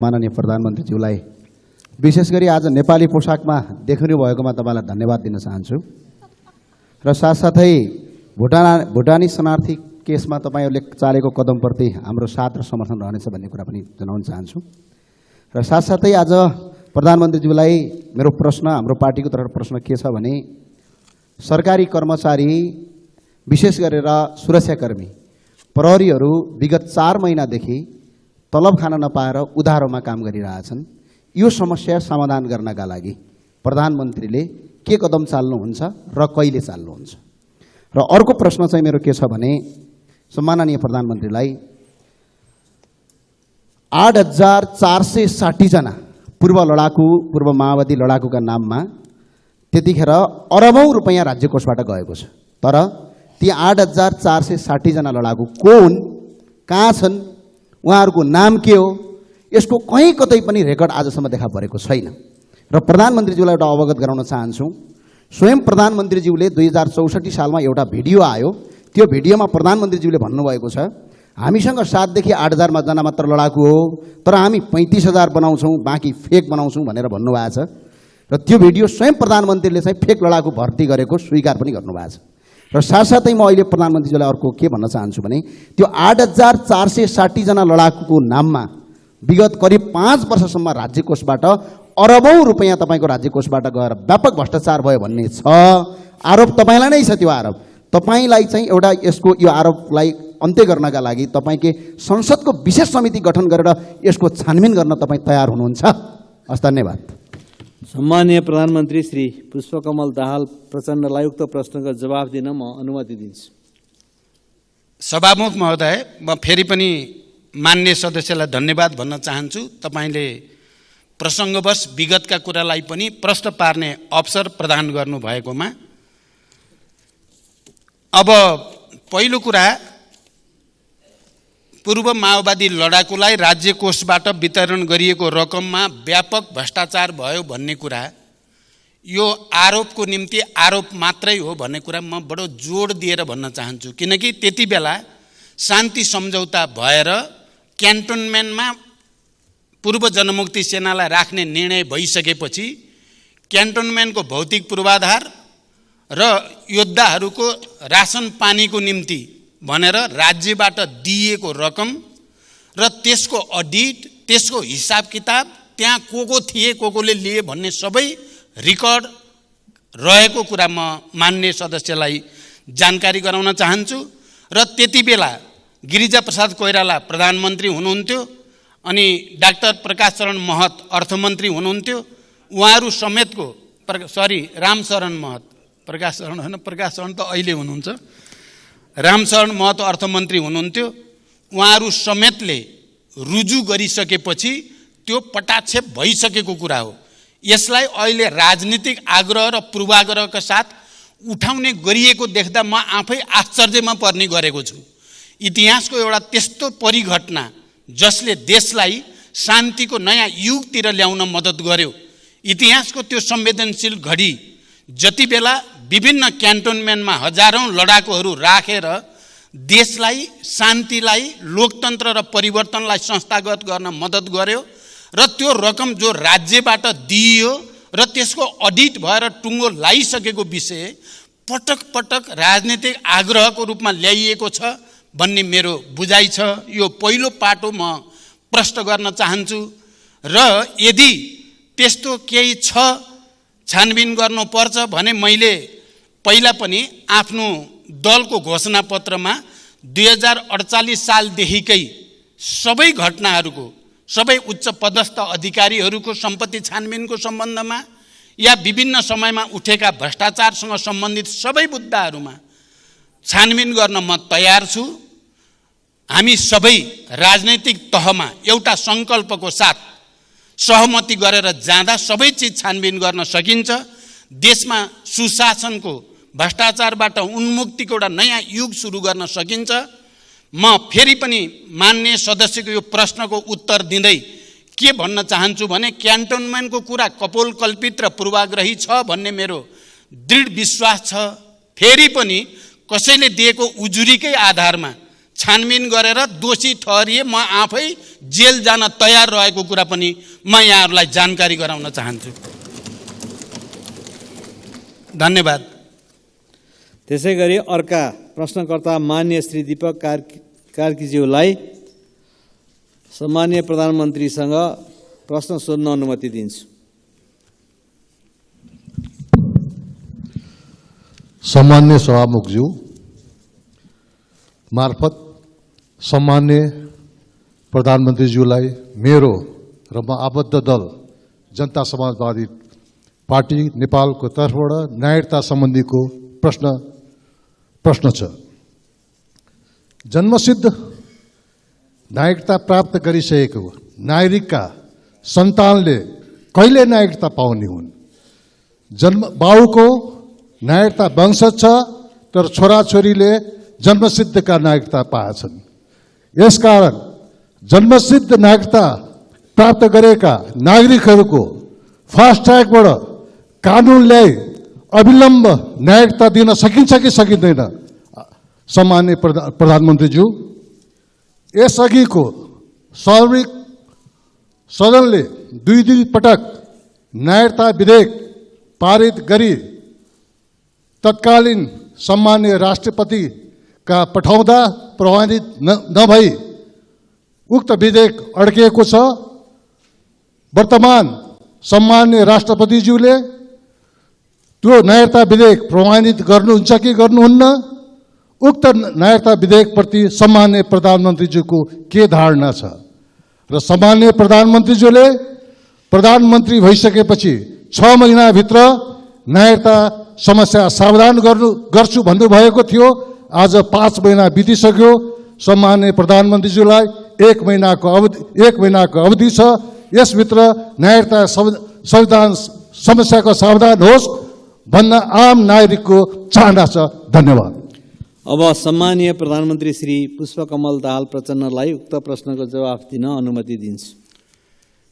माननीय प्रधानमन्त्रीज्यूलाई विशेष गरी आज नेपाली पोसाकमा देख्नु भएकोमा तपाईलाई धन्यवाद दिन चाहन्छु र साथसाथै भुटानी शरणार्थी केसमा तपाईहरुले चालेको कदमप्रति हाम्रो साथ र समर्थन रहनेछ भन्ने कुरा पनि जनाउन चाहन्छु र साथसाथै आज प्रधानमन्त्रीज्यूलाई मेरो प्रश्न हाम्रो पार्टीको तर्फबाट प्रश्न के छ भने सरकारी कर्मचारी विशेष गरेर सुरक्षाकर्मी प्रहरीहरू विगत 4 महिनादेखि तलब खान नपाएर उधारोमा काम गरिरहेछन्। यो समस्या समाधान गर्नका लागि प्रधानमन्त्रीले के कदम चाल्नुहुन्छ र कहिले चाल्नुहुन्छ? र अर्को प्रश्न चाहिँ मेरो के छ भने सम्माननीय प्रधानमन्त्रीलाई 8460 जना पूर्व माओवादी लडाकुका नाममा त्यतिखेर अरबौं रुपैयाँ राज्य कोषबाट गएको छ। तर ती 8460 जना लडाकु को हुन्, कहाँ छन्, उहाँहरूको नाम के हो, यसको कहीँ कतै पनि रेकर्ड आजसम्म देखा परेको छैन। र प्रधानमन्त्रीज्यूलाई एउटा अवगत गराउन चाहन्छु, स्वयं प्रधानमन्त्रीज्यूले 2064 सालमा एउटा भिडियो आयो, त्यो भिडियोमा प्रधानमन्त्रीज्यूले भन्नुभएको छ हामीसँग 7 देखि 8000 जना मात्र लडाकु हो, तर हामी 35000 बनाउँछौँ, बाँकी फेक बनाउँछौँ भनेर भन्नुभएको छ। र त्यो भिडियो स्वयं प्रधानमन्त्रीले चाहिँ फेक लडाकु भर्ती गरेको स्वीकार पनि गर्नुभएको छ। र साथसाथै म अहिले प्रधानमन्त्रीज्यूलाई अर्को के भन्न चाहन्छु भने त्यो 8460 जना लडाकुको नाममा विगत करिब 5 वर्षसम्म राज्य कोषबाट अरबौं रुपैयाँ तपाईको राज्य कोषबाट गएर व्यापक भ्रष्टाचार भयो भन्ने छ आरोप। तपाईलाई नै छ त्यो आरोप। तपाईलाई चाहिँ एउटा यसको यो आरोपलाई अन्त्य गर्नका लागि तपाईकै संसदको विशेष समिति गठन गरेर यसको छानबिन गर्न तपाई तयार हुनुहुन्छ? हस्, धन्यवाद। सम्माननीय प्रधानमन्त्री श्री पुष्पकमल दाहाल प्रचण्डलाई उक्त प्रश्नको जवाफ दिन म अनुमति दिन्छु। सभामुख महोदय, म फेरि पनि मान्य सदस्यलाई धन्यवाद भन्न चाहन्छु। तपाईले प्रसङ्गवश विगतका कुरालाई पनि प्रश्न पार्ने अवसर प्रदान गर्नुभएकोमा। अब पहिलो कुरा, पूर्व माओवादी लडाकुलाई राज्य कोषबाट वितरण गरिएको रकममा व्यापक भ्रष्टाचार भयो भन्ने कुरा, यो आरोपको निम्ति आरोप मात्रै हो भन्ने कुरा म बडो जोड दिएर भन्न चाहन्छु। किनकि त्यति बेला शान्ति सम्झौता भएर क्यान्टोनमेन्टमा पूर्व जनमुक्ति सेनालाई राख्ने निर्णय भइसकेपछि क्यान्टोनमेन्टको भौतिक पूर्वाधार र योद्धाहरूको रासन पानीको निम्ति भनेर राज्यबाट दिएको रकम र त्यसको अडिट, त्यसको हिसाब किताब, त्यहाँ को थिए, कोले लिए भन्ने सबै रेकर्ड रहेको कुरा म मान्य सदस्यलाई जानकारी गराउन चाहन्छु। र त्यति बेला गिरिजा प्रसाद कोइराला प्रधानमन्त्री हुनुहुन्थ्यो अनि डाक्टर प्रकाश शरण महत अर्थमन्त्री हुनुहुन्थ्यो। उहाँहरू समेतको रामशरण महत, प्रकाश शरण होइन, प्रकाश शरण त अहिले हुनुहुन्छ, रामशरण महतो अर्थमन्त्री हुनुहुन्थ्यो। उहाँहरू समेतले रुजु गरिसकेपछि त्यो पटाक्षेप भइसकेको कुरा हो। यसलाई अहिले राजनीतिक आग्रह र पूर्वाग्रहका साथ उठाउने गरिएको देख्दा म आफै आश्चर्यमा पर्ने गरेको छु। इतिहासको एउटा त्यस्तो परिघटना जसले देशलाई शान्तिको नयाँ युगतिर ल्याउन मद्दत गर्यो, इतिहासको त्यो संवेदनशील घडी जति बेला विभिन्न क्यान्टोनमेन्टमा हजारौं लडाकुहरू राखेर देशलाई, शान्तिलाई, लोकतन्त्र र परिवर्तनलाई संस्थागत गर्न मद्दत गर्यो र त्यो रकम जो राज्यबाट दिइयो र त्यसको अडिट भएर टुङ्गो लागिसकेको विषय पटक पटक राजनीतिक आग्रहको रूपमा ल्याइएको छ भन्ने मेरो बुझाइ छ। यो पहिलो पाटो म प्रश्न गर्न चाहन्छु। र यदि त्यस्तो केही छ, छानबिन गर्नुपर्छ भने मैले पहिला पनि आफ्नो दलको घोषणापत्रमा 2048 सालदेखिकै सबै घटनाहरूको, सबै उच्च पदस्थ अधिकारीहरूको सम्पत्ति छानबिनको सम्बन्धमा या विभिन्न समयमा उठेका भ्रष्टाचारसँग सम्बन्धित सबै मुद्दाहरूमा छानबिन गर्न म तयार छु। हामी सबै राजनैतिक तहमा एउटा सङ्कल्पको साथ सहमति गरेर जाँदा सबै चिज छानबिन गर्न सकिन्छ। देशमा सुशासनको, भ्रष्टाचारबाट उन्मुक्तिको एउटा नयाँ युग सुरु गर्न सकिन्छ। म फेरि पनि मान्य सदस्यको यो प्रश्नको उत्तर दिँदै के भन्न चाहन्छु भने क्यान्टोनमेन्टको कुरा कपोल कल्पित र पूर्वाग्रही छ भन्ने मेरो दृढ विश्वास छ। फेरि पनि कसैले दिएको उजुरीकै आधारमा छानबिन गरेर दोषी ठहरिए म आफै जेल जान तयार रहेको कुरा पनि म यहाँहरूलाई जानकारी गराउन चाहन्छु। धन्यवाद। त्यसै गरी अर्का प्रश्नकर्ता माननीय श्री दीपक कार्कीज्यूलाई सम्माननीय प्रधानमन्त्रीसँग प्रश्न सोध्न अनुमति दिन्छु। सम्मान्य सभामुखज्यू मार्फत सम्मान्य प्रधानमन्त्रीज्यूलाई मेरो र म आबद्ध दल जनता समाजवादी पार्टी नेपालको तर्फबाट नागरिकता सम्बन्धीको प्रश्न छ। जन्मसिद्ध नागरिकता प्राप्त गरिसकेको नागरिकका सन्तानले कहिले नागरिकता पाउने हुन्? बाउको नागरिकता वंशज छ तर छोराछोरीले जन्मसिद्धका नागरिकता पाएछन्। यसकारण जन्मसिद्ध नागरिकता प्राप्त गरेका नागरिकहरूको फास्ट ट्र्याकबाट कानुन ल्याई अविलम्ब नागरिकता दिन सकिन्छ कि सकिँदैन? सम्माननीय प्रधानमन्त्रीज्यू, यसअघिको सार्वजनिक सदनले दुई पटक नागरिकता विधेयक पारित गरी तत्कालीन सम्माननीय राष्ट्रपतिका पठाउँदा प्रभावित नभई उक्त विधेयक अड्किएको छ। वर्तमान सम्माननीय राष्ट्रपतिज्यूले त्यो नागरिकता विधेयक प्रमाणित गर्नुहुन्छ कि गर्नुहुन्न? उक्त नागरिकता विधेयकप्रति सम्माननीय प्रधानमन्त्रीज्यूको के धारणा छ? र सम्माननीय प्रधानमन्त्रीज्यूले प्रधानमन्त्री भइसकेपछि 6 महिनाभित्र नागरिकता समस्या समाधान गर्छु भन्नुभएको थियो। आज 5 महिना बितिसक्यो। सम्माननीय प्रधानमन्त्रीज्यूलाई 1 महिनाको अवधि छ। यसभित्र नागरिकता संविधान समस्याको समाधान होस् भन्न आम नागरिकको चाहना छ। धन्यवाद। अब सम्माननीय प्रधानमन्त्री श्री पुष्पकमल दाहाल प्रचण्डलाई उक्त प्रश्नको जवाफ दिन अनुमति दिन्छु।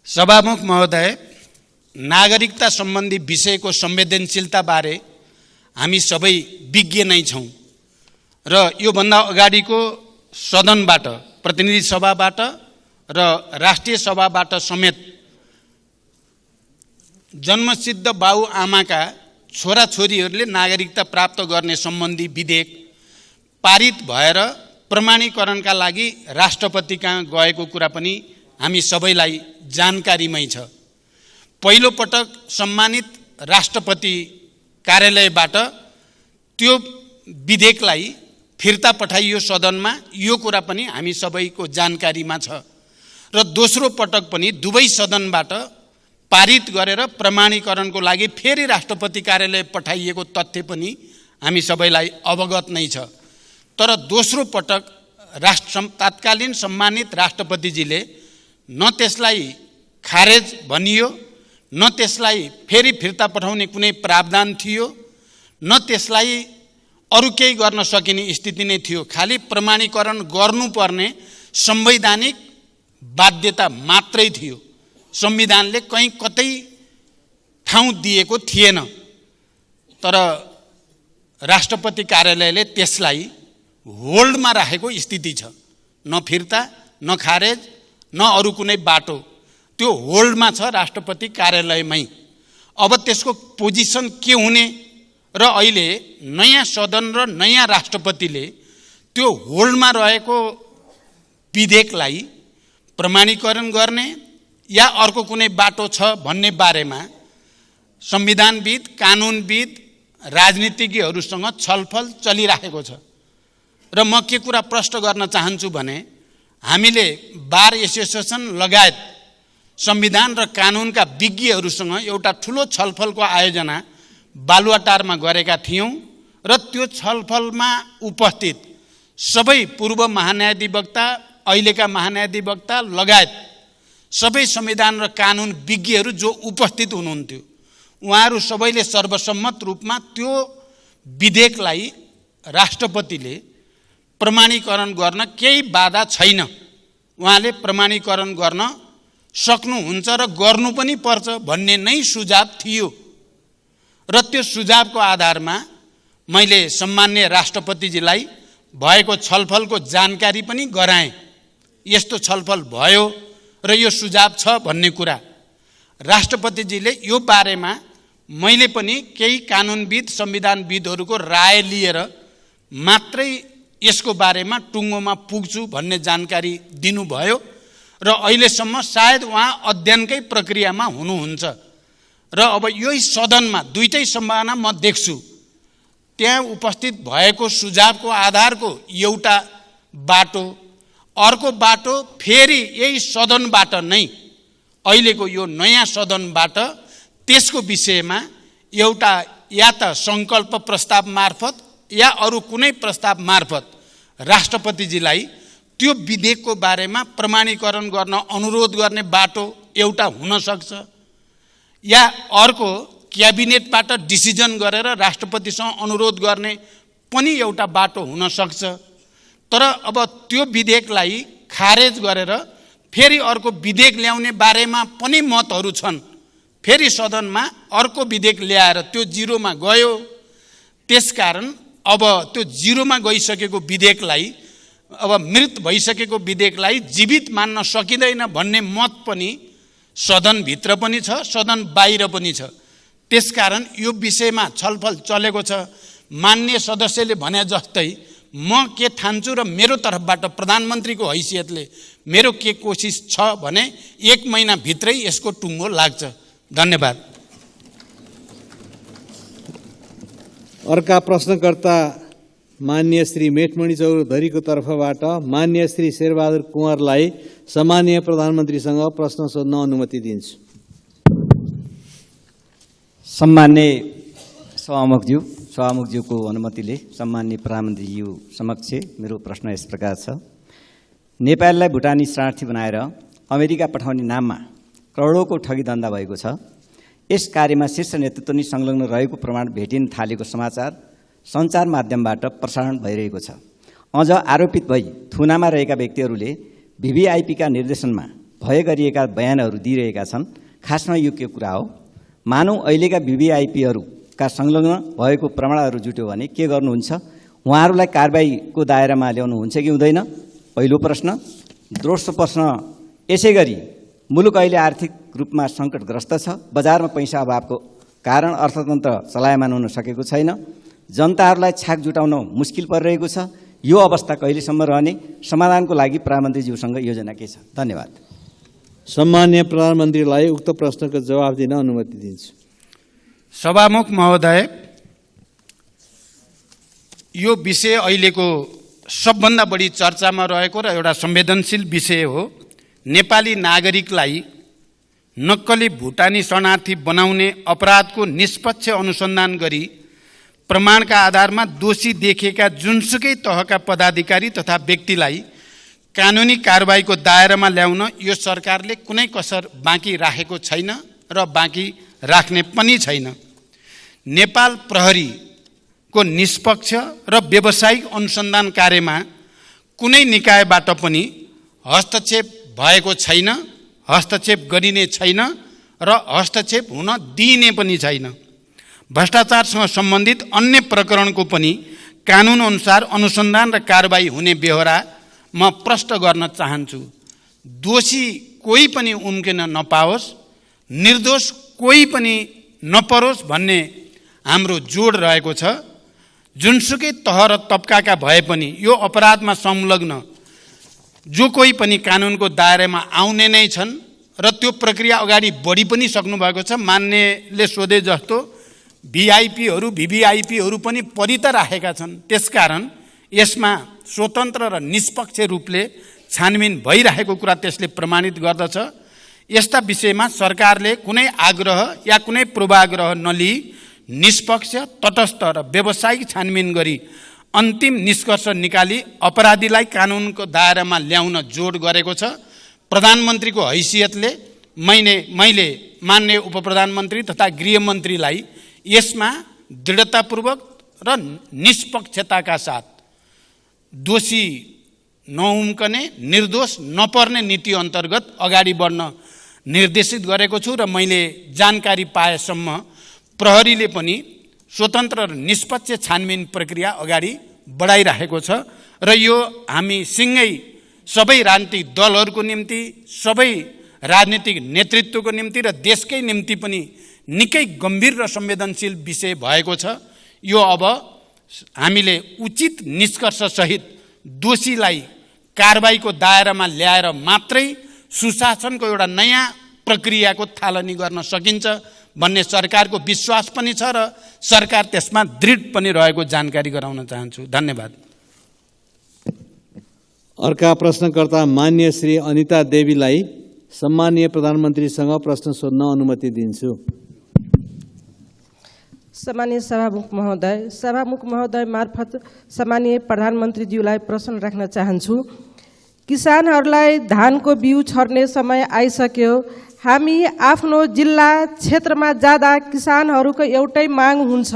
सभामुख महोदय, नागरिकता सम्बन्धी विषयको संवेदनशीलता बारे हामी सबै विज्ञ नै छौँ र योभन्दा अगाडिको सदनबाट, प्रतिनिधि सभाबाट र राष्ट्रिय सभाबाट समेत जन्मसिद्ध बाउ आमाका छोराछोरीहरूले नागरिकता प्राप्त गर्ने सम्बन्धी विधेयक पारित भएर प्रमाणीकरणका लागि राष्ट्रपति कहाँ गएको कुरा पनि हामी सबैलाई जानकारीमै छ। पहिलो पटक सम्मानित राष्ट्रपति कार्यालयबाट त्यो विधेयकलाई फिर्ता पठाइयो सदनमा, यो कुरा पनि हामी सबैको जानकारीमा छ। र दोस्रो पटक पनि दुवै सदनबाट पारित गरेर प्रमाणीकरणको लागि फेरि राष्ट्रपति कार्यालय पठाइएको तथ्य पनि हामी सबैलाई अवगत नै छ। तर दोस्रो पटक तत्कालीन सम्मानित राष्ट्रपतिजीले न त्यसलाई खारेज भनियो, न त्यसलाई फेरि फिर्ता पठाउने कुनै प्रावधान थियो, न त्यसलाई अरू केही गर्न सकिने स्थिति नै थियो। खालि प्रमाणीकरण गर्नुपर्ने संवैधानिक बाध्यता मात्रै थियो। संविधानले कहीँ कतै ठाउँ दिएको थिएन। तर राष्ट्रपति कार्यालयले त्यसलाई होल्डमा राखेको स्थिति छ। न फिर्ता, न खारेज, न अरू कुनै बाटो, त्यो होल्डमा छ राष्ट्रपति कार्यालयमै। अब त्यसको पोजिसन के हुने र अहिले नयाँ सदन र नयाँ राष्ट्रपतिले त्यो होल्डमा रहेको विधेयकलाई प्रमाणीकरण गर्ने या अर्को कुनै बाटो छ भन्ने बारेमा संविधानविद, कानुनविद, राजनीतिज्ञहरूसँग छलफल चलिरहेको छ। र म के कुरा प्रश्न गर्न चाहन्छु भने हामीले बार एसोसिएसन लगायत संविधान र कानुनका विज्ञहरूसँग एउटा ठुलो छलफलको आयोजना बालुवाटारमा गरेका थियौँ र त्यो छलफलमा उपस्थित सबै पूर्व महान्यायाधिवक्ता, अहिलेका महान्यायाधिवक्ता लगायत सबै संविधान र कानुन विज्ञहरू जो उपस्थित हुनुहुन्थ्यो, उहाँहरू सबैले सर्वसम्मत रूपमा त्यो विधेयकलाई राष्ट्रपतिले प्रमाणीकरण गर्न केही बाधा छैन, उहाँले प्रमाणीकरण गर्न सक्नुहुन्छ र गर्नु पनि पर्छ भन्ने नै सुझाव थियो। र त्यो सुझावको आधारमा मैले सम्मान्य राष्ट्रपतिजीलाई भएको छलफलको जानकारी पनि गराएँ। यस्तो छलफल भयो र यो सुझाव छ भन्ने कुरा राष्ट्रपतिजीले यो बारेमा मैले पनि केही कानुनविद संविधानविदहरूको राय लिएर मात्रै यसको बारेमा टुङ्गोमा पुग्छु भन्ने जानकारी दिनुभयो र अहिलेसम्म सायद उहाँ अध्ययनकै प्रक्रियामा हुनुहुन्छ र अब यही सदनमा दुईटै सम्भावना म देख्छु। त्यहाँ उपस्थित भएको सुझावको आधारको एउटा बाटो, अर्को बाटो फेरि यही सदनबाट नै अहिलेको यो नयाँ सदनबाट त्यसको विषयमा एउटा या त सङ्कल्प प्रस्ताव मार्फत या अरू कुनै प्रस्ताव मार्फत राष्ट्रपतिजीलाई त्यो विधेयकको बारेमा प्रमाणीकरण गर्न अनुरोध गर्ने बाटो एउटा हुन सक्छ, या अर्को क्याबिनेटबाट डिसिजन गरेर राष्ट्रपतिसँग अनुरोध गर्ने पनि एउटा बाटो हुन सक्छ। तर अब त्यो विधेयकलाई खारेज गरेर फेरि अर्को विधेयक ल्याउने बारेमा पनि मतहरू छन्। फेरि सदनमा अर्को विधेयक ल्याएर त्यो जिरोमा गयो। त्यसकारण अब त्यो जिरोमा गइसकेको विधेयकलाई, अब मृत भइसकेको विधेयकलाई जीवित मान्न सकिँदैन भन्ने मत पनि सदनभित्र पनि छ, सदन बाहिर पनि छ। त्यसकारण यो विषयमा छलफल चलेको छ। मान्य सदस्यले भने जस्तै म के ठान्छु र मेरो तर्फबाट प्रधानमन्त्रीको हैसियतले मेरो के कोसिस छ भने 1 महिनाभित्रै यसको टुङ्गो लाग्छ। धन्यवाद। अर्का प्रश्नकर्ता मान्य श्री मेटमणि चौधरीको तर्फबाट मान्य श्री शेरबहादुर कुँवरलाई सम्माननीय प्रधानमन्त्रीसँग प्रश्न सोध्न अनुमति दिन्छु। सम्मान्य सभामुखज्यूको अनुमतिले सम्मान्य प्रधानमन्त्रीज्यू समक्ष मेरो प्रश्न यस प्रकार छ। नेपाललाई भुटानी शरणार्थी बनाएर अमेरिका पठाउने नाममा करोडौँको ठगी धन्दा भएको छ। यस कार्यमा शीर्ष नेतृत्व नै संलग्न रहेको प्रमाण भेटिन थालेको समाचार सञ्चार माध्यमबाट प्रसारण भइरहेको छ। अझ आरोपित भई थुनामा रहेका व्यक्तिहरूले VVIPका निर्देशनमा भए गरिएका बयानहरू दिइरहेका छन्। खासमा यो के कुरा हो? मानौँ अहिलेका VVIPहरूका संलग्न भएको प्रमाणहरू जुट्यो भने के गर्नुहुन्छ? उहाँहरूलाई कारबाहीको दायरामा ल्याउनुहुन्छ कि हुँदैन? पहिलो प्रश्न। दोस्रो प्रश्न, यसै गरी मुलुक अहिले आर्थिक रूपमा सङ्कटग्रस्त छ। बजारमा पैसा अभावको कारण अर्थतन्त्र चलायमान हुन सकेको छैन। जनताहरूलाई छाक जुटाउन मुस्किल परिरहेको छ। यो अवस्था कहिलेसम्म रहने? समाधानको लागि प्रधानमन्त्रीज्यूसँग योजना के छ? धन्यवाद। सम्माननीय प्रधानमन्त्रीलाई उक्त प्रश्नको जवाफ दिन अनुमति दिन्छु। सभामुख महोदय, यो विषय अहिलेको सबभन्दा बढी चर्चामा रहेको र एउटा संवेदनशील विषय हो। नेपाली नागरिकलाई नक्कली भुटानी शरणार्थी बनाउने अपराधको निष्पक्ष अनुसन्धान गरी प्रमाणका आधारमा दोषी देखेका जुनसुकै तहका पदाधिकारी तथा व्यक्तिलाई कानुनी कारबाहीको दायरामा ल्याउन यो सरकारले कुनै कसर बाँकी राखेको छैन र बाँकी राख्ने पनि छैन। नेपाल प्रहरीको निष्पक्ष र व्यावसायिक अनुसन्धान कार्यमा कुनै निकायबाट पनि हस्तक्षेप भएको छैन, हस्तक्षेप गरिने छैन र हस्तक्षेप हुन दिइने पनि छैन। भ्रष्टाचारसँग सम्बन्धित अन्य प्रकरणको पनि कानुन अनुसार अनुसन्धान र कारबाही हुने बेहोरा म प्रष्ट गर्न चाहन्छु। दोषी कोही पनि उम्किन नपाओस्, निर्दोष कोही पनि नपरोस् भन्ने हाम्रो जोड रहेको छ। जुनसुकै तह र तबकाका भए पनि यो अपराधमा संलग्न जो कोही पनि कानुनको दायरामा आउने नै छन् र त्यो प्रक्रिया अगाडि बढी पनि सक्नु भएको छ। मान्यले सोधे जस्तो VIPहरू VVIPहरू पनि परि त राखेका छन्। त्यसकारण यसमा स्वतन्त्र र निष्पक्ष रूपले छानबिन भइरहेको कुरा त्यसले प्रमाणित गर्दछ। यस्ता विषयमा सरकारले कुनै आग्रह या कुनै पूर्वाग्रह नलिई निष्पक्ष, तटस्थ र व्यावसायिक छानबिन गरी अन्तिम निष्कर्ष निकाली अपराधीलाई कानुनको दायरामा ल्याउन जोड गरेको छ। प्रधानमन्त्रीको हैसियतले मैले मान्य उपप्रधानमन्त्री तथा गृहमन्त्रीलाई यसमा दृढतापूर्वक र निष्पक्षताका साथ दोषी नउम्कने, निर्दोष नपर्ने नीति अन्तर्गत अगाडि बढ्न निर्देशित गरेको छु र मैले जानकारी पाएसम्म प्रहरीले पनि स्वतन्त्र र निष्पक्ष छानबिन प्रक्रिया अगाडि बढाइराखेको छ र यो हामी सँगै सबै राजनीतिक दलहरूको निम्ति, सबै राजनीतिक नेतृत्वको निम्ति र देशकै निम्ति पनि निकै गम्भीर र संवेदनशील विषय भएको छ। यो अब हामीले उचित निष्कर्षसहित दोषीलाई कारबाहीको दायरामा ल्याएर मात्रै सुशासनको एउटा नयाँ प्रक्रियाको थालनी गर्न सकिन्छ भन्ने सरकारको विश्वास पनि छ र सरकार त्यसमा दृढ पनि रहेको जानकारी गराउन चाहन्छु। धन्यवाद। अर्का प्रश्नकर्ता मान्य श्री अनिता देवीलाई सम्मानीय प्रधानमन्त्रीसँग प्रश्न सोध्न अनुमति दिन्छु। सम्मानीय सभामुख महोदय मार्फत सम्मानीय प्रधानमन्त्रीज्यूलाई प्रश्न राख्न चाहन्छु। किसानहरूलाई धानको बिउ छर्ने समय आइसक्यो। हामी आफ्नो जिल्ला क्षेत्रमा जाँदा किसानहरूको एउटै माग हुन्छ,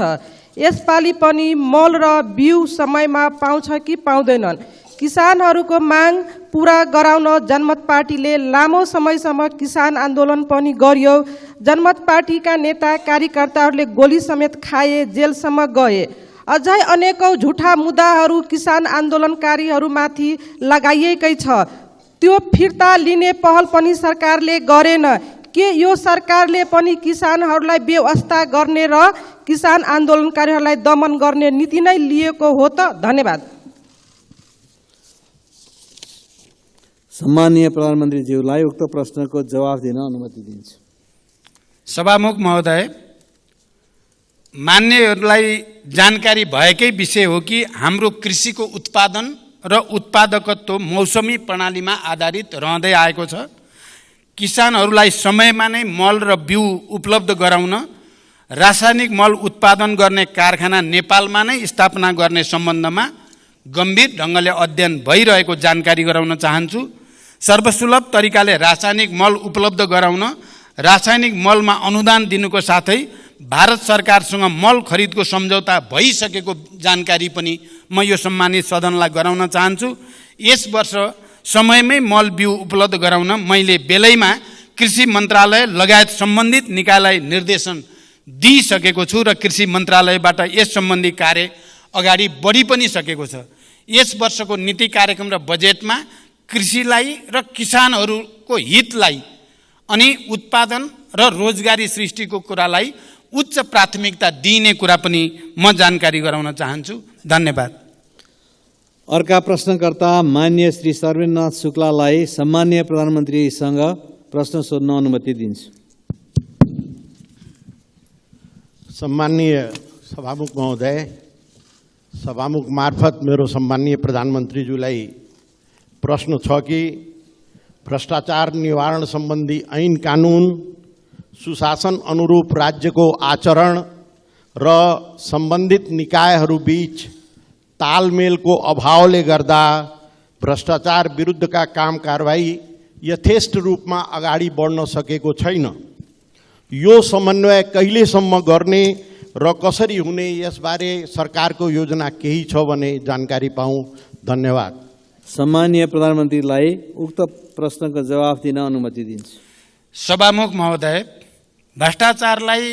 यसपालि पनि मल र बिउ समयमा पाउँछ कि पाउँदैनन्। किसानहरूको माग पूरा गराउन जनमत पार्टीले लामो समयसम्म किसान आन्दोलन पनि गर्यो। जनमत पार्टीका नेता कार्यकर्ताहरूले गोली समेत खाए, जेलसम्म गए। अझै अनेकौं झुठा मुद्दाहरू किसान आन्दोलनकारीहरूमाथि लगाइएकै छ। त्यो फिर्ता लिने पहल पनि सरकारले गरेन। के यो सरकारले पनि किसानहरूलाई बेवास्ता गर्ने र किसान आन्दोलनकारीहरूलाई दमन गर्ने नीति नै लिएको हो त? धन्यवाद। सम्मानीय प्रधानमन्त्रीज्यूलाई उक्त प्रश्नको जवाफ दिन अनुमति दिन्छु। सभामुख महोदय, मान्यहरूलाई जानकारी भएकै विषय हो कि हाम्रो कृषिको उत्पादन र उत्पादकत्व मौसमी प्रणालीमा आधारित रहँदै आएको छ। किसानहरूलाई समयमा नै मल र बिउ उपलब्ध गराउन रासायनिक मल उत्पादन गर्ने कारखाना नेपालमा नै स्थापना गर्ने सम्बन्धमा गम्भीर ढङ्गले अध्ययन भइरहेको जानकारी गराउन चाहन्छु। सर्वसुलभ तरिकाले रासायनिक मल उपलब्ध गराउन रासायनिक मलमा अनुदान दिनुको साथै भारत सरकारसँग मल खरिदको सम्झौता भइसकेको जानकारी पनि म यो सम्मानित सदनलाई गराउन चाहन्छु। यस वर्ष समयमै मल बिउ उपलब्ध गराउन मैले बेलैमा कृषि मन्त्रालय लगायत सम्बन्धित निकायलाई निर्देशन दिइसकेको छु र कृषि मन्त्रालयबाट यस सम्बन्धी कार्य अगाडि बढी पनि सकेको छ। यस वर्षको नीति कार्यक्रम र बजेटमा कृषिलाई र किसानहरूको हितलाई अनि उत्पादन र रोजगारी सृष्टिको कुरालाई उच्च प्राथमिकता दिइने कुरा पनि म जानकारी गराउन चाहन्छु। धन्यवाद। अर्का प्रश्नकर्ता मान्य श्री सर्वेन्द्रनाथ शुक्लालाई सम्मानीय प्रधानमन्त्रीसँग प्रश्न सोध्न अनुमति दिन्छु। सम्मानीय सभामुख महोदय, सभामुख मार्फत मेरो सम्मानीय प्रधानमन्त्रीज्यूलाई प्रश्न छ कि भ्रष्टाचार निवारण सम्बन्धी ऐन कानुन, सुशासन अनुरूप राज्यको आचरण र सम्बन्धित निकायहरूबीच तालमेलको अभावले गर्दा भ्रष्टाचार विरुद्धका काम कारबाही यथेष्ट रूपमा अगाडि बढ्न सकेको छैन। यो समन्वय कहिलेसम्म गर्ने र कसरी हुने, यसबारे सरकारको योजना केही छ भने जानकारी पाऊँ। धन्यवाद। सम्मानीय प्रधानमन्त्रीलाई उक्त प्रश्नको जवाफ दिन अनुमति दिन्छु। सभामुख महोदय, भ्रष्टाचारलाई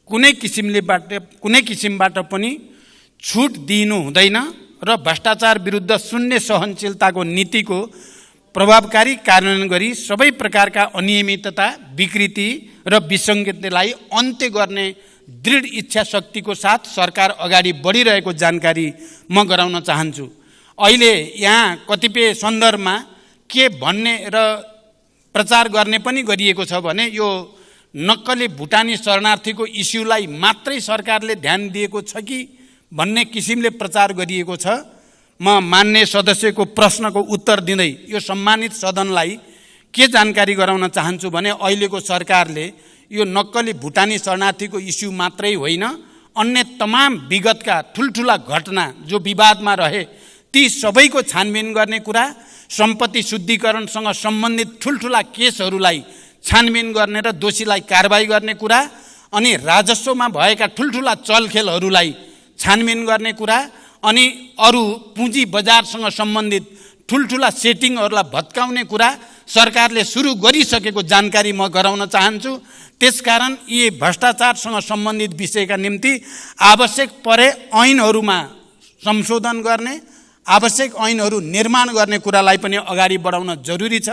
कुनै किसिमबाट पनि छुट दिनु हुँदैन र भ्रष्टाचार विरुद्ध शून्य सहनशीलताको नीतिको प्रभावकारी कार्यान्वयन गरी सबै प्रकारका अनियमितता, विकृति र विसङ्गतिलाई अन्त्य गर्ने दृढ इच्छा शक्तिको साथ सरकार अगाडि बढिरहेको जानकारी म गराउन चाहन्छु। अहिले यहाँ कतिपय सन्दर्भमा के भन्ने र प्रचार गर्ने पनि गरिएको छ भने यो नक्कली भुटानी शरणार्थीको इस्युलाई मात्रै सरकारले ध्यान दिएको छ कि भन्ने किसिमले प्रचार गरिएको छ। म मान्य सदस्यको प्रश्नको उत्तर दिँदै यो सम्मानित सदनलाई के जानकारी गराउन चाहन्छु भने अहिलेको सरकारले यो नक्कली भुटानी शरणार्थीको इस्यु मात्रै होइन, अन्य तमाम विगतका ठुल्ठुला घटना जो विवादमा रहे ती सबैको छानबिन गर्ने कुरा, सम्पत्ति शुद्धिकरणसँग सम्बन्धित ठुल्ठुला केसहरूलाई छानबिन गर्ने र दोषीलाई कारबाही गर्ने कुरा, अनि राजस्वमा भएका ठुल्ठुला चलखेलहरूलाई छानबिन गर्ने कुरा, अनि अरू पुँजी बजारसँग सम्बन्धित ठुल्ठुला सेटिङहरूलाई भत्काउने कुरा सरकारले सुरु गरिसकेको जानकारी म गराउन चाहन्छु। त्यसकारण यी भ्रष्टाचारसँग सम्बन्धित विषयका निम्ति आवश्यक परे ऐनहरूमा संशोधन गर्ने, आवश्यक ऐनहरू निर्माण गर्ने कुरालाई पनि अगाडि बढाउन जरुरी छ।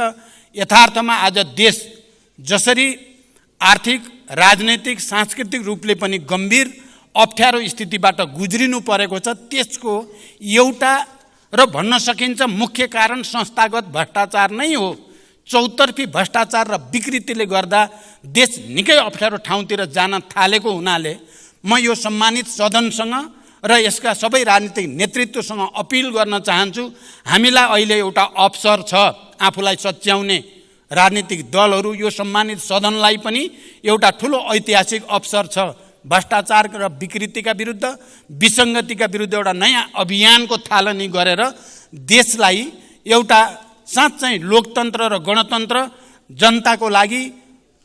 यथार्थमा आज देश जसरी आर्थिक, राजनैतिक, सांस्कृतिक रूपले पनि गम्भीर अप्ठ्यारो स्थितिबाट गुज्रिनु परेको छ, त्यसको एउटा र भन्न सकिन्छ मुख्य कारण संस्थागत भ्रष्टाचार नै हो। चौतर्फी भ्रष्टाचार र विकृतिले गर्दा देश निकै अप्ठ्यारो ठाउँतिर जान थालेको हुनाले म यो सम्मानित सदनसँग र यसका सबै राजनीतिक नेतृत्वसँग अपिल गर्न चाहन्छु, हामीलाई अहिले एउटा अवसर छ आफूलाई सच्याउने राजनीतिक दलहरू, यो सम्मानित सदनलाई पनि एउटा ठुलो ऐतिहासिक अवसर छ। भ्रष्टाचार र विकृतिका विरुद्ध, विसङ्गतिका विरुद्ध एउटा नयाँ अभियानको थालनी गरेर देशलाई एउटा साँच्चै लोकतन्त्र र गणतन्त्र, जनताको लागि,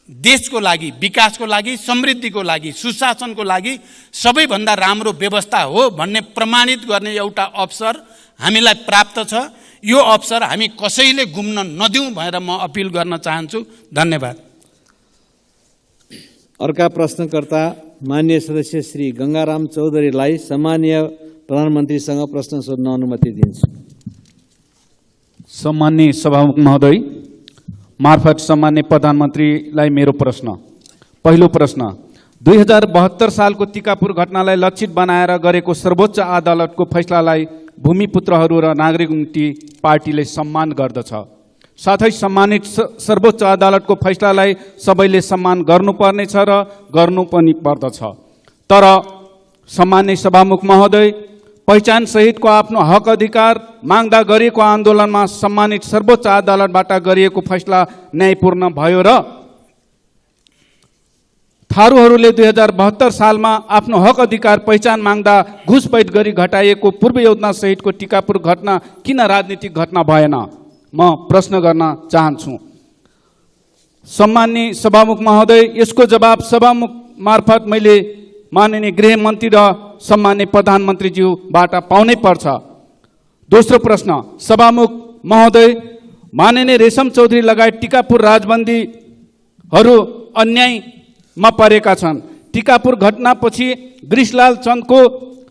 देशको लागि, विकासको लागि, समृद्धिको लागि, सुशासनको लागि सबैभन्दा राम्रो व्यवस्था हो भन्ने प्रमाणित गर्ने एउटा अवसर हामीलाई प्राप्त छ। यो अवसर हामी कसैले गुम्न नदिउँ भनेर म अपिल गर्न चाहन्छु। धन्यवाद। अर्का प्रश्नकर्ता माननीय सदस्य श्री गङ्गाराम चौधरीलाई सम्मानीय प्रधानमन्त्रीसँग प्रश्न सोध्न अनुमति दिन्छु। सम्माननीय सभामुख महोदय मार्फत सम्माननीय प्रधानमन्त्रीलाई मेरो प्रश्न। पहिलो प्रश्न, 2072 सालको टिकापुर घटनालाई लक्षित बनाएर गरेको सर्वोच्च अदालतको फैसलालाई भूमिपुत्रहरू र नागरिक मुक्ति पार्टीले सम्मान गर्दछ। साथै सम्मानित सर्वोच्च अदालतको फैसलालाई सबैले सम्मान गर्नुपर्नेछ र गर्नु पनि पर्दछ। तर सम्माननीय सभामुख महोदय, पहिचान सहितको आफ्नो हक अधिकार माग्दा गरिएको आन्दोलनमा सम्मानित सर्वोच्च अदालतबाट गरिएको फैसला न्यायपूर्ण भयो र थारूहरूले 2072 सालमा आफ्नो हक अधिकार पहिचान माग्दा घुसपैठ गरी घटाइएको पूर्व योजना सहितको टिकापुर घटना किन राजनीतिक घटना भएन? म प्रश्न गर्न चाहन्छु। सम्माननीय सभामुख महोदय, यसको जवाब सभामुख मार्फत मैले माननीय गृहमन्त्री र सम्माननीय प्रधानमन्त्रीज्यूबाट पाउनै पर्छ। दोस्रो प्रश्न, सभामुख महोदय, माननीय रेशम चौधरी लगायत टिकापुर राजबन्दीहरू अन्यायमा परेका छन्। टिकापुर घटनापछि गृषलाल चन्दको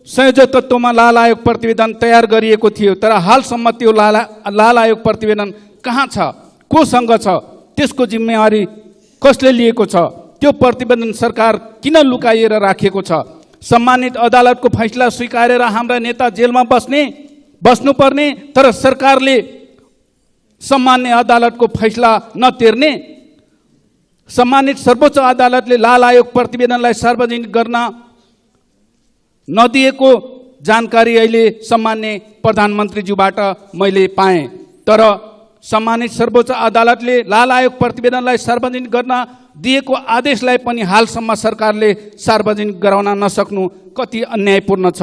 संयोजक तत्त्वमा लाल आयोग प्रतिवेदन तयार गरिएको थियो, तर हालसम्म त्यो लाल आयोग प्रतिवेदन कहाँ छ, कोसँग छ, त्यसको जिम्मेवारी कसले लिएको छ? त्यो प्रतिवेदन सरकार किन लुकाइएर राखेको छ? सम्मानित अदालतको फैसला स्वीकारेर हाम्रा नेता जेलमा बस्नुपर्ने, तर सरकारले सम्मान्य अदालतको फैसला नतिर्ने? सम्मानित सर्वोच्च अदालतले लाल आयोग प्रतिवेदनलाई सार्वजनिक गर्न नदिएको जानकारी अहिले सम्मान्य प्रधानमन्त्रीज्यूबाट मैले पाएँ, तर सम्मानित सर्वोच्च अदालतले लाल आयोग प्रतिवेदनलाई सार्वजनिक गर्न दिएको आदेशलाई पनि हालसम्म सरकारले सार्वजनिक गराउन नसक्नु कति अन्यायपूर्ण छ।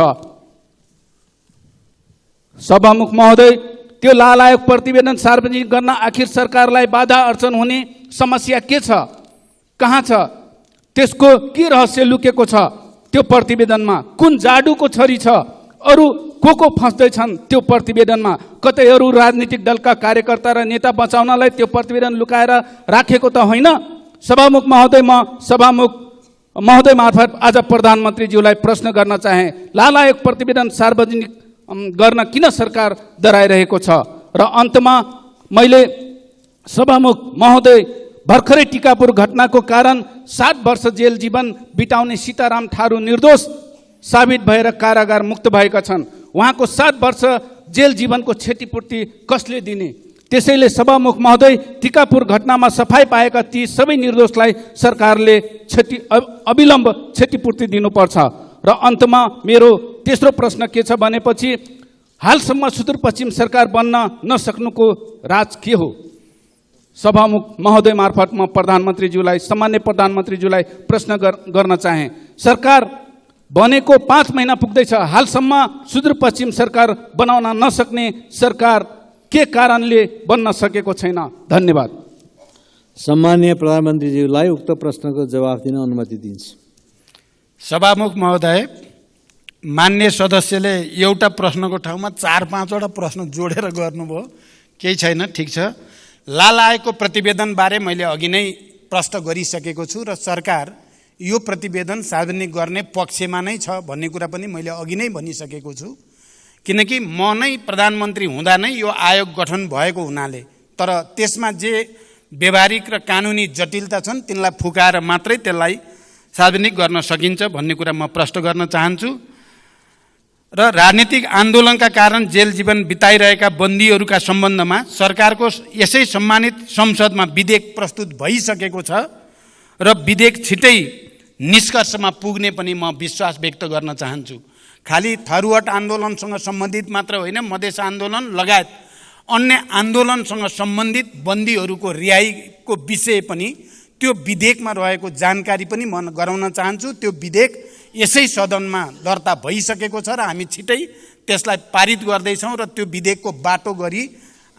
सभामुख महोदय, त्यो लाल आयोग प्रतिवेदन सार्वजनिक गर्न आखिर सरकारलाई बाधा अर्चन हुने समस्या के छ, कहाँ छ? त्यसको के रहस्य लुकेको छ? त्यो प्रतिवेदनमा कुन जाडुको छरी छ? अरू को फस्दैछन् त्यो प्रतिवेदनमा? कतै अरू राजनीतिक दलका कार्यकर्ता र नेता बचाउनलाई त्यो प्रतिवेदन लुकाएर राखेको त होइन? सभामुख महोदय, म सभामुख महोदय मार्फत आज प्रधानमन्त्रीज्यूलाई प्रश्न गर्न चाहे, लाल आयोग प्रतिवेदन सार्वजनिक गर्न किन सरकार डराइरहेको छ? र अन्तमा मैले सभामुख महोदय, भर्खरै टिकापुर घटनाको कारण 7 वर्ष जेल जीवन बिताउने सीताराम थारू निर्दोष साबित भएर कारागार मुक्त भएका छन्। उहाँको 7 वर्ष जेल जीवनको क्षतिपूर्ति कसले दिने? त्यसैले सभामुख महोदय, टिकापुर घटनामा सफाई पाएका ती सबै निर्दोषलाई सरकारले अविलम्ब क्षतिपूर्ति दिनुपर्छ। र अन्तमा मेरो तेस्रो प्रश्न के छ भनेपछि, हालसम्म सुदूरपश्चिम सरकार बन्न नसक्नुको राज के हो? सभामुख महोदय मार्फत म प्रधानमन्त्रीज्यूलाई, सामान्य प्रधानमन्त्रीज्यूलाई प्रश्न गर्न चाहे। सरकार बनेको 5 महिना पुग्दैछ, हालसम्म सुदूरपश्चिम सरकार बनाउन नसक्ने सरकार के कारणले बन्न सकेको छैन? धन्यवाद। सम्माननीय प्रधानमन्त्रीज्यूलाई उक्त प्रश्नको जवाफ दिन अनुमति दिन्छु। सभामुख महोदय, मान्य सदस्यले एउटा प्रश्नको ठाउँमा 4-5वटा प्रश्न जोडेर गर्नुभयो, केही छैन, ठिक छ। लाल आयोगको प्रतिवेदनबारे मैले अघि नै प्रश्न गरिसकेको छु र सरकार यो प्रतिवेदन सार्वजनिक गर्ने पक्षमा नै छ भन्ने कुरा पनि मैले अघि नै भनिसकेको छु। किनकि म नै प्रधानमन्त्री हुँदा नै यो आयोग गठन भएको हुनाले, तर त्यसमा जे व्यवहारिक र कानुनी जटिलता छन् तिनलाई फुकाएर मात्रै त्यसलाई सार्वजनिक गर्न सकिन्छ भन्ने कुरा म प्रश्न गर्न चाहन्छु। र राजनीतिक आन्दोलनका कारण जेल जीवन बिताइरहेका बन्दीहरूका सम्बन्धमा सरकारको यसै सम्मानित संसदमा विधेयक प्रस्तुत भइसकेको छ र विधेयक छिटै निष्कर्षमा पुग्ने पनि म विश्वास व्यक्त गर्न चाहन्छु। खालि थरुहट आन्दोलनसँग सम्बन्धित मात्र होइन, मधेस आन्दोलन लगायत अन्य आन्दोलनसँग सम्बन्धित बन्दीहरूको रिहाईको विषय पनि त्यो विधेयकमा रहेको जानकारी पनि म गराउन चाहन्छु। त्यो विधेयक यसै सदनमा दर्ता भइसकेको छ र हामी छिटै त्यसलाई पारित गर्दैछौँ र त्यो विधेयकको बाटो गरी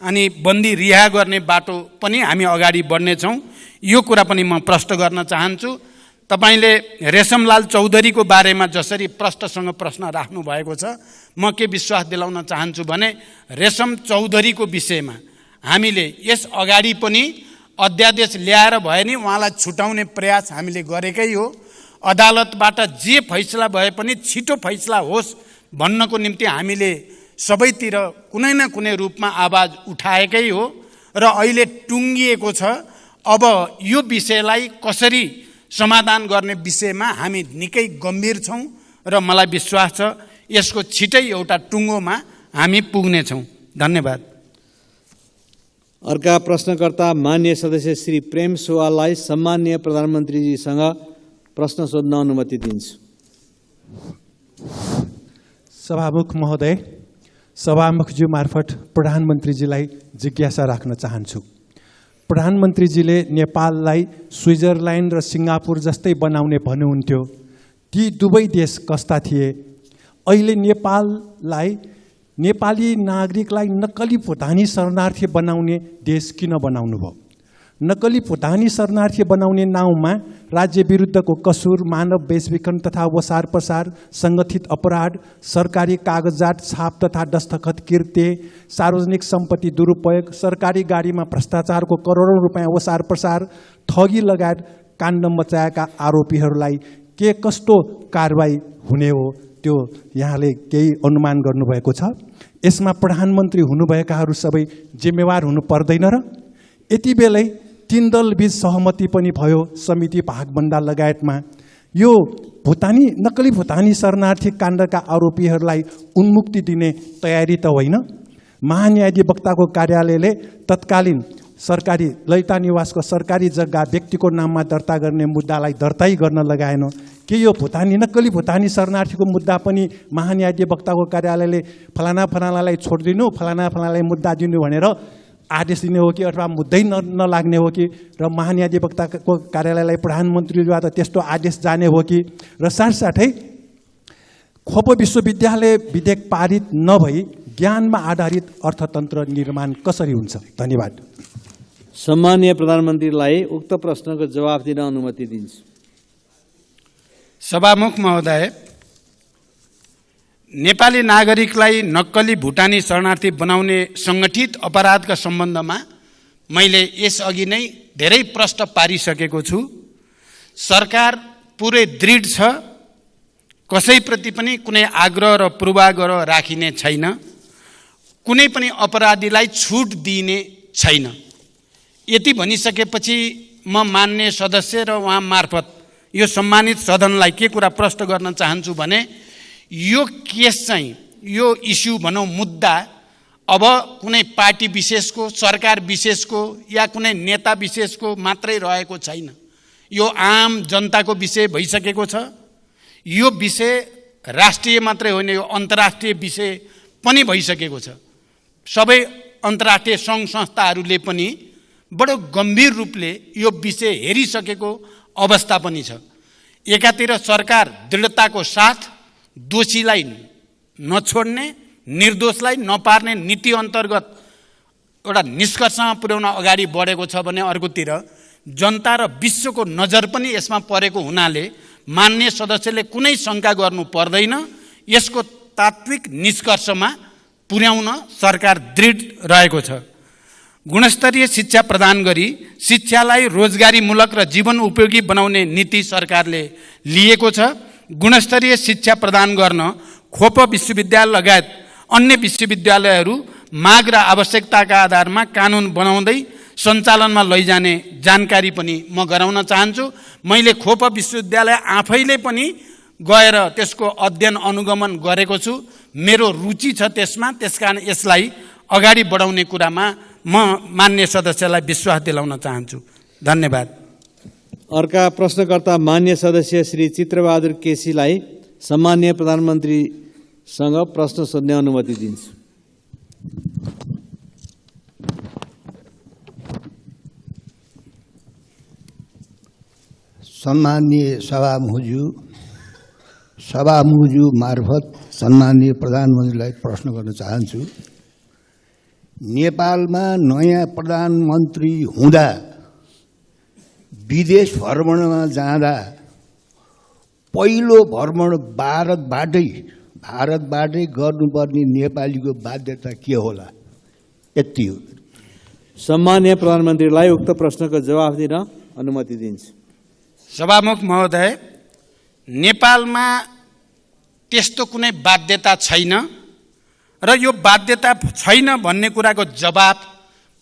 अनि बन्दी रिहा गर्ने बाटो पनि हामी अगाडि बढ्नेछौँ। यो कुरा पनि म प्रश्न गर्न चाहन्छु। तपाईले रेशमलाल चौधरीको बारेमा जसरी प्रश्नसँग प्रश्न राख्नु भएको छ, म के विश्वास दिलाउन चाहन्छु भने रेशम चौधरीको विषयमा हामीले यस अगाडि पनि अध्यादेश ल्याएर भए नि उहाँलाई छुटाउने प्रयास हामीले गरेकै हो। अदालतबाट जे फैसला भए पनि छिटो फैसला होस् भन्नको निम्ति हामीले सबैतिर कुनै न कुनै रूपमा आवाज उठाएकै हो र अहिले टुङ्गिएको छ। अब यो विषयलाई कसरी समाधान गर्ने विषयमा हामी निकै गम्भीर छौँ र मलाई विश्वास छ यसको छिटै एउटा टुङ्गोमा हामी पुग्नेछौँ। धन्यवाद। अर्का प्रश्नकर्ता माननीय सदस्य श्री प्रेम सुवाललाई सम्माननीय प्रधानमन्त्रीजीसँग प्रश्न सोध्न अनुमति दिन्छु। सभामुख महोदय, सभामुखज्यू मार्फत प्रधानमन्त्रीजीलाई जिज्ञासा राख्न चाहन्छु। प्रधानमन्त्रीजीले नेपाललाई स्विजरल्यान्ड र सिङ्गापुर जस्तै बनाउने भन्नुहुन्थ्यो। ती दुवै देश कस्ता थिए? अहिले नेपाललाई नेपाली नागरिकलाई नक्कली भुटानी शरणार्थी बनाउने देश किन बनाउनु भयो? नक्कली भुटानी शरणार्थी बनाउने नाउँमा राज्य विरुद्धको कसुर, मानव बेचबिखन तथा वसार प्रसार, सङ्गठित अपराध, सरकारी कागजात छाप तथा दस्तखत कृत्य, सार्वजनिक सम्पत्ति दुरुपयोग, सरकारी गाडीमा भ्रष्टाचारको करोडौँ रुपियाँ वसार प्रसार, ठगी लगायत काण्ड मचाएका आरोपीहरूलाई के कस्तो कारबाही हुने हो त्यो यहाँले केही अनुमान गर्नुभएको छ? यसमा प्रधानमन्त्री हुनुभएकाहरू सबै जिम्मेवार हुनु पर्दैन र? यति बेलै 3 दलबीच सहमति पनि भयो समिति भागभण्डा लगायतमा। यो नक्कली भुटानी शरणार्थी काण्डका आरोपीहरूलाई उन्मुक्ति दिने तयारी त होइन? महान्यायाधिवक्ताको कार्यालयले तत्कालीन सरकारी ललिता निवासको सरकारी जग्गा व्यक्तिको नाममा दर्ता गर्ने मुद्दालाई दर्तै गर्न लगाएन। के यो नक्कली भुटानी शरणार्थीको मुद्दा पनि महान्यायाधिवक्ताको कार्यालयले फलाना फलानालाई छोडिदिनु, फलाना फलानालाई मुद्दा दिनु भनेर आदेश दिने हो कि अथवा मुद्दै नलाग्ने हो कि? र महान्यायाधिवक्ताको कार्यालयलाई प्रधानमन्त्रीद्वारा त्यस्तो आदेश जाने हो कि? र साथसाथै खोप विश्वविद्यालय विधेयक पारित नभई ज्ञानमा आधारित अर्थतन्त्र निर्माण कसरी हुन्छ? धन्यवाद। सम्माननीय प्रधानमन्त्रीलाई उक्त प्रश्नको जवाफ दिन अनुमति दिन्छु। सभामुख महोदय, नेपाली नागरिकलाई नक्कली भुटानी शरणार्थी बनाउने सङ्गठित अपराधका सम्बन्धमा मैले यसअघि नै धेरै प्रश्न पारिसकेको छु। सरकार पुरै दृढ छ, कसैप्रति पनि कुनै आग्रह र पूर्वाग्रह राखिने छैन, कुनै पनि अपराधीलाई छुट दिइने छैन। यति भनिसकेपछि म मान्य सदस्य र उहाँ मार्फत यो सम्मानित सदनलाई के कुरा प्रश्न गर्न चाहन्छु भने यो केस चाहिँ, यो इस्यु भनौँ मुद्दा अब कुनै पार्टी विशेषको, सरकार विशेषको या कुनै नेता विशेषको मात्रै रहेको छैन। यो आम जनताको विषय भइसकेको छ। यो विषय राष्ट्रिय मात्रै होइन, यो अन्तर्राष्ट्रिय विषय पनि भइसकेको छ। सबै अन्तर्राष्ट्रिय सङ्घ संस्थाहरूले पनि बडो गम्भीर रूपले यो विषय हेरिसकेको अवस्था पनि छ। एकातिर सरकार दृढताको साथ दोषीलाई नछोड्ने, निर्दोषलाई नपार्ने नीति अन्तर्गत एउटा निष्कर्षमा पुर्याउन अगाडि बढेको छ भने अर्कोतिर जनता र विश्वको नजर पनि यसमा परेको हुनाले मान्य सदस्यले कुनै शङ्का गर्नु पर्दैन। यसको तात्विक निष्कर्षमा पुर्याउन सरकार दृढ रहेको छ। गुणस्तरीय शिक्षा प्रदान गरी शिक्षालाई रोजगारीमूलक र जीवन उपयोगी बनाउने नीति सरकारले लिएको छ। गुणस्तरीय शिक्षा प्रदान गर्न खोप विश्वविद्यालय लगायत अन्य विश्वविद्यालयहरू माग र आवश्यकताका आधारमा कानुन बनाउँदै सञ्चालनमा लैजाने जानकारी पनि म गराउन चाहन्छु। मैले खोप विश्वविद्यालय आफैले पनि गएर त्यसको अध्ययन अनुगमन गरेको छु। मेरो रुचि छ त्यसमा, त्यसकारण यसलाई अगाडि बढाउने कुरामा म मान्य सदस्यलाई विश्वास दिलाउन चाहन्छु। धन्यवाद। अर्का प्रश्नकर्ता मान्य सदस्य श्री चित्रबहादुर केसीलाई सम्माननीय प्रधानमन्त्रीसँग प्रश्न सोध्ने अनुमति दिन्छु। सम्माननीय सभामुखज्यू मार्फत सम्माननीय प्रधानमन्त्रीलाई प्रश्न गर्न चाहन्छु। नेपालमा नयाँ प्रधानमन्त्री हुँदा विदेश भ्रमणमा जाँदा पहिलो भ्रमण भारतबाटै गर्नुपर्ने नेपालीको बाध्यता के होला? यति हो। सम्माननीय प्रधानमन्त्रीलाई उक्त प्रश्नको जवाफ दिन अनुमति दिन्छु। सभामुख महोदय, नेपालमा त्यस्तो कुनै बाध्यता छैन र यो बाध्यता छैन भन्ने कुराको जवाब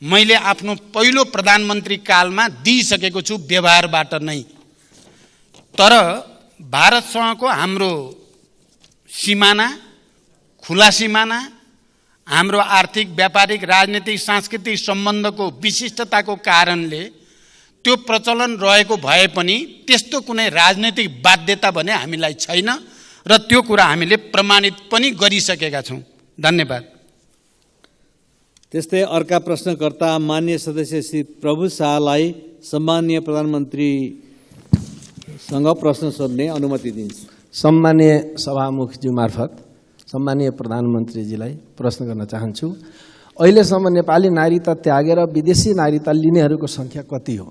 मैले आफ्नो पहिलो प्रधानमन्त्री कालमा दिइसकेको छु व्यवहारबाट नै। तर भारतसँगको हाम्रो सिमाना, खुला सिमाना, हाम्रो आर्थिक, व्यापारिक, राजनीतिक, सांस्कृतिक सम्बन्धको विशिष्टताको कारणले त्यो प्रचलन रहेको भए पनि त्यस्तो कुनै राजनीतिक बाध्यता भने हामीलाई छैन र त्यो कुरा हामीले प्रमाणित पनि गरिसकेका छौँ। धन्यवाद। त्यस्तै अर्का प्रश्नकर्ता मान्य सदस्य श्री प्रभु शाहलाई सम्माननीय प्रधानमन्त्रीसँग प्रश्न सोध्ने अनुमति दिन्छु। सम्माननीय सभामुखज्यू मार्फत सम्माननीय प्रधानमन्त्रीजीलाई प्रश्न गर्न चाहन्छु। अहिलेसम्म नेपाली नागरिकता त्यागेर विदेशी नागरिकता लिनेहरूको सङ्ख्या कति हो?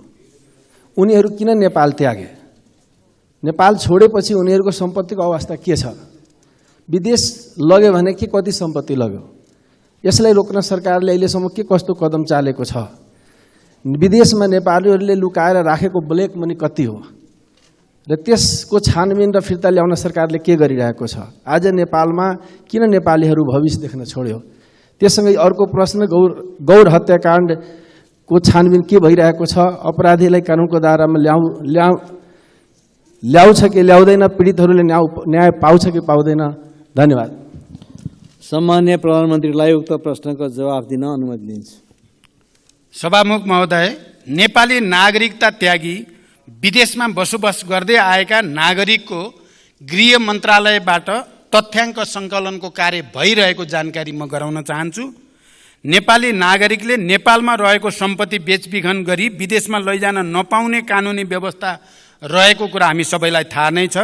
उनीहरू किन नेपाल त्यागे? नेपाल छोडेपछि उनीहरूको सम्पत्तिको अवस्था के छ? विदेश लग्यो भने के कति सम्पत्ति लग्यो? यसलाई रोक्न सरकारले अहिलेसम्म के कस्तो कदम चालेको छ? विदेशमा नेपालीहरूले लुकाएर राखेको ब्ल्याक मनी कति हो र त्यसको छानबिन र फिर्ता ल्याउन सरकारले के गरिरहेको छ? आज नेपालमा किन नेपालीहरू भविष्य देख्न छोड्यो? त्यससँगै अर्को प्रश्न, गौर हत्याकाण्डको छानबिन के भइरहेको छ? अपराधीलाई कानुनको दायरामा ल्याउँछ कि ल्याउँदैन? पीडितहरूले न्याय पाउँछ कि पाउँदैन? धन्यवाद। सम्माननीय प्रधानमन्त्रीलाई उक्त प्रश्नको जवाफ दिन अनुमति दिन्छु। सभामुख महोदय, नेपाली नागरिकता त्यागी विदेशमा बसोबास गर्दै आएका नागरिकको गृह मन्त्रालयबाट तथ्याङ्क सङ्कलनको कार्य भइरहेको जानकारी म गराउन चाहन्छु। नेपाली नागरिकले नेपालमा रहेको सम्पत्ति बेचबिखन गरी विदेशमा लैजान नपाउने कानुनी व्यवस्था रहेको कुरा हामी सबैलाई थाहा नै छ।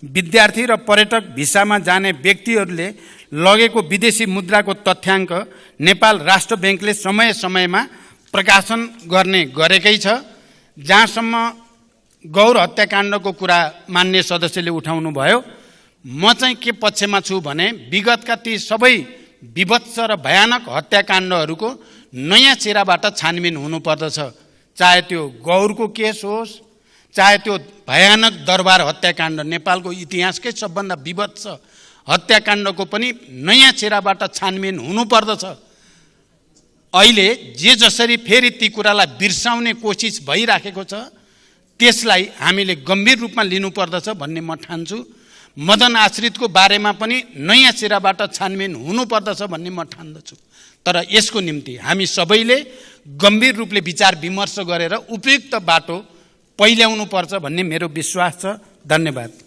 विद्यार्थी र पर्यटक भिसामा जाने व्यक्तिहरूले लगेको विदेशी मुद्राको तथ्याङ्क नेपाल राष्ट्र ब्याङ्कले समय समयमा प्रकाशन गरेकै छ। जहाँसम्म गौर हत्याकाण्डको कुरा मान्य सदस्यले उठाउनु भयो, म चाहिँ के पक्षमा छु भने विगतका ती सबै विभत्स र भयानक हत्याकाण्डहरूको नयाँ चेहराबाट छानबिन हुनुपर्दछ। चाहे त्यो गौरको केस होस्, चाहे त्यो भयानक दरबार हत्याकाण्ड, नेपालको इतिहासकै सबभन्दा विभत्स हत्याकाण्डको पनि नयाँ चेहराबाट छानबिन हुनुपर्दछ। अहिले जे जसरी फेरि ती कुरालाई बिर्साउने कोसिस भइराखेको छ, त्यसलाई हामीले गम्भीर रूपमा लिनुपर्दछ भन्ने म ठान्छु। मदन आश्रितको बारेमा पनि नयाँ चेहराबाट छानबिन हुनुपर्दछ भन्ने म ठान्दछु। तर यसको निम्ति हामी सबैले गम्भीर रूपले विचार विमर्श गरेर उपयुक्त बाटो पहिल्याउनु पर्छ भन्ने मेरो विश्वास छ। धन्यवाद।